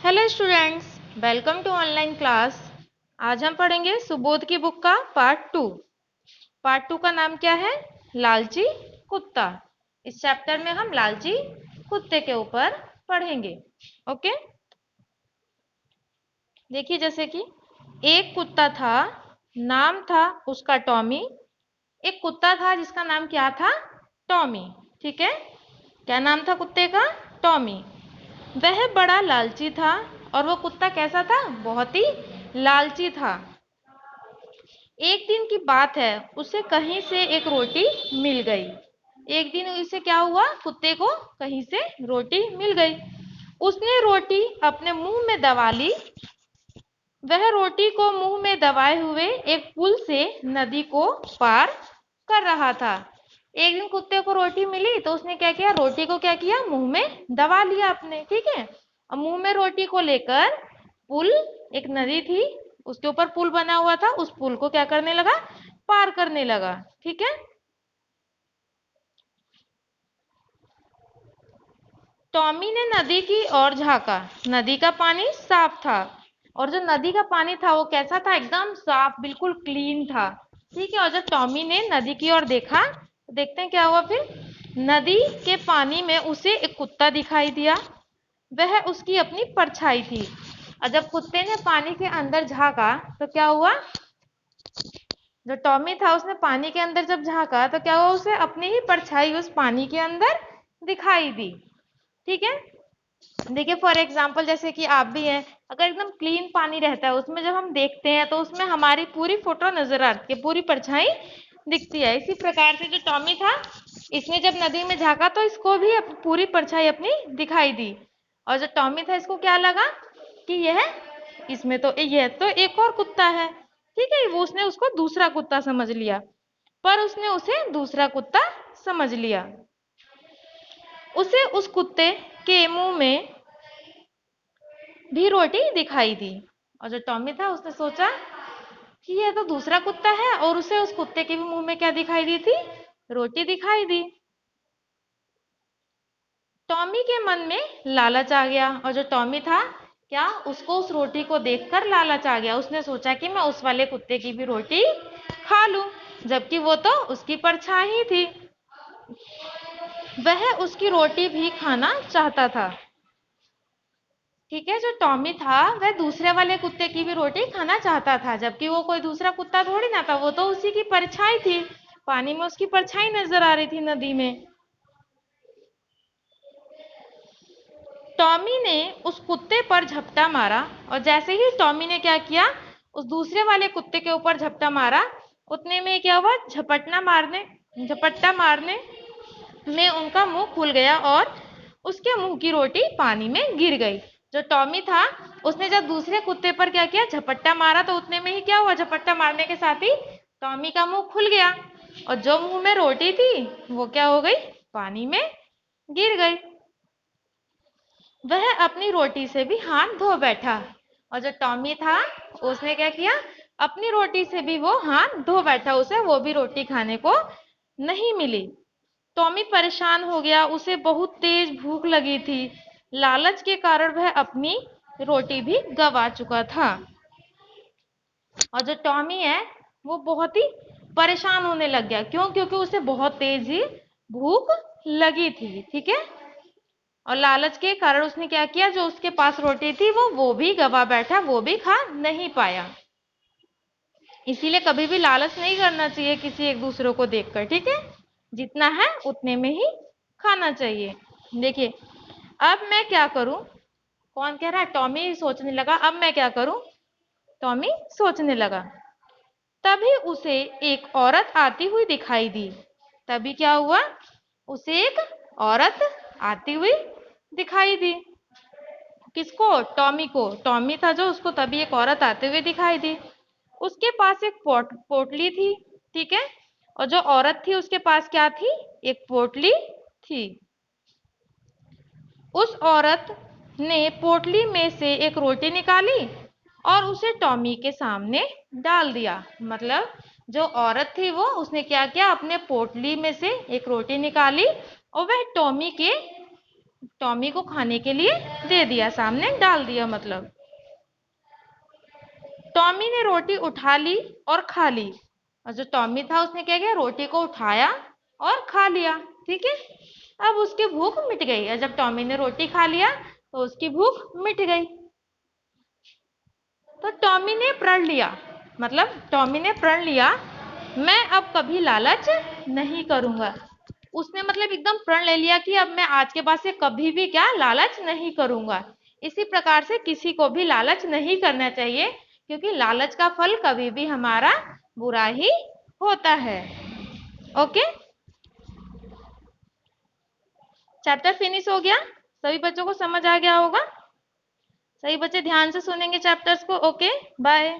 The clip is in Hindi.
Hello students, welcome to online class. आज हम पढ़ेंगे सुबोध की बुक का पार्ट टू का नाम क्या है? लालची कुत्ता। इस चैप्टर में हम लालची कुत्ते के ऊपर पढ़ेंगे। ओके, देखिए जैसे कि एक कुत्ता था, नाम था उसका टॉमी। एक कुत्ता था जिसका नाम क्या था? टॉमी। ठीक है, क्या नाम था कुत्ते का? टॉमी। वह बड़ा लालची था। और वो कुत्ता कैसा था? बहुत ही लालची था। एक दिन की बात है, उसे कहीं से एक रोटी मिल गई। एक दिन इसे क्या हुआ? कुत्ते को कहीं से रोटी मिल गई। उसने रोटी अपने मुंह में दबा ली। वह रोटी को मुंह में दबाए हुए एक पुल से नदी को पार कर रहा था। एक दिन कुत्ते को रोटी मिली तो उसने क्या किया? रोटी को क्या किया? मुंह में दबा लिया अपने। ठीक है, और मुंह में रोटी को लेकर पुल, एक नदी थी उसके ऊपर पुल बना हुआ था, उस पुल को क्या करने लगा? पार करने लगा। ठीक है, टॉमी ने नदी की ओर झांका। नदी का पानी साफ था। और जो नदी का पानी था वो कैसा था? एकदम साफ, बिल्कुल क्लीन था। ठीक है, और जब टॉमी ने नदी की ओर देखा तो देखते हैं क्या हुआ फिर। नदी के पानी में उसे एक कुत्ता दिखाई दिया। वह उसकी अपनी परछाई थी। और जब कुत्ते ने पानी के अंदर झांका तो क्या हुआ? जो टॉमी था उसने पानी के अंदर जब झांका तो क्या हुआ? उसे अपनी ही परछाई उस पानी के अंदर दिखाई दी। ठीक है, देखिए फॉर एग्जाम्पल जैसे कि आप भी हैं, अगर एकदम क्लीन पानी रहता है उसमें जब हम देखते हैं तो उसमें हमारी पूरी फोटो नजर आती है, पूरी परछाई दिखती है। इसी प्रकार से जो टॉमी था, इसने जब नदी में झांका तो इसको भी पूरी परछाई अपनी दिखाई दी। और जो टॉमी था इसको क्या लगा कि इसमें तो यह तो एक और कुत्ता है। ठीक है, वो उसने उसको दूसरा कुत्ता समझ लिया, पर उसने उसे दूसरा कुत्ता समझ लिया। उसे उस कुत्ते के मुंह में भी रोटी दिखाई दी। और जो टॉमी था उसने सोचा कि यह तो दूसरा कुत्ता है, और उसे उस कुत्ते के भी मुंह में क्या दिखाई दी थी? रोटी दिखाई दी। टॉमी के मन में लालच आ गया, और जो टॉमी था क्या, उसको उस रोटी को देखकर लालच आ गया। उसने सोचा कि मैं उस वाले कुत्ते की भी रोटी खा लूं, जबकि वो तो उसकी परछाई ही थी। वह उसकी रोटी भी खाना चाहता था। ठीक है, जो टॉमी था वह दूसरे वाले कुत्ते की भी रोटी खाना चाहता था, जबकि वो कोई दूसरा कुत्ता थोड़ी ना था, वो तो उसी की परछाई थी। पानी में उसकी परछाई नजर आ रही थी नदी में। टॉमी ने उस कुत्ते पर झपटा मारा, और जैसे ही टॉमी ने क्या किया, उस दूसरे वाले कुत्ते के ऊपर झपटा मारा, उतने में क्या हुआ? झपट्टा मारने में उनका मुंह खुल गया और उसके मुंह की रोटी पानी में गिर गई। जो टॉमी था उसने जब दूसरे कुत्ते पर क्या किया? झपट्टा मारा, तो उतने में ही क्या हुआ? झपट्टा मारने के साथ ही टॉमी का मुंह खुल गया, और जो मुंह में रोटी थी वो क्या हो गई? पानी में गिर गई। वह अपनी रोटी से भी हाथ धो बैठा, और जो टॉमी था उसने क्या किया? अपनी रोटी से भी वो हाथ धो बैठा, उसे वो भी रोटी खाने को नहीं मिली। टॉमी परेशान हो गया, उसे बहुत तेज भूख लगी थी। लालच के कारण वह अपनी रोटी भी गवा चुका था। और जो टॉमी है वो बहुत ही परेशान होने लग गया। क्यों? क्योंकि उसे बहुत तेज ही भूख लगी थी। ठीक है, और लालच के कारण उसने क्या किया? जो उसके पास रोटी थी वो भी गवा बैठा, वो भी खा नहीं पाया। इसीलिए कभी भी लालच नहीं करना चाहिए किसी एक दूसरे को देखकर। ठीक है, जितना है उतने में ही खाना चाहिए। देखिए, अब मैं क्या करूं? कौन कह रहा है? टॉमी सोचने लगा, अब मैं क्या करूं? टॉमी सोचने लगा। तभी उसे एक औरत आती हुई दिखाई दी। तभी क्या हुआ? उसे एक औरत आती हुई दिखाई दी। किसको? टॉमी को। टॉमी था जो, उसको तभी एक औरत आते हुए दिखाई दी। उसके पास एक पोटली थी। ठीक है, और जो औरत थी उसके पास क्या थी? एक पोटली थी। उस औरत ने पोटली में से एक रोटी निकाली और उसे टॉमी के सामने डाल दिया। मतलब जो औरत थी वो, उसने क्या किया? अपने पोटली में से एक रोटी निकाली और वह टॉमी के टॉमी को खाने के लिए दे दिया, सामने डाल दिया मतलब। टॉमी ने रोटी उठा ली और खा ली। और जो टॉमी था उसने क्या किया, रोटी को उठाया और खा लिया। ठीक है, अब उसकी भूख मिट गई। और जब टॉमी ने रोटी खा लिया तो उसकी भूख मिट गई। तो टॉमी ने प्रण लिया, मतलब टॉमी ने प्रण लिया, मैं अब कभी लालच नहीं करूंगा। उसने मतलब एकदम प्रण ले लिया कि अब मैं आज के बाद से कभी भी क्या लालच नहीं करूंगा। इसी प्रकार से किसी को भी लालच नहीं करना चाहिए, क्योंकि लालच का फल कभी भी हमारा बुरा ही होता है। ओके, चैप्टर फिनिश हो गया। सभी बच्चों को समझ आ गया होगा। सही बच्चे ध्यान से सुनेंगे चैप्टर्स को। Okay, bye.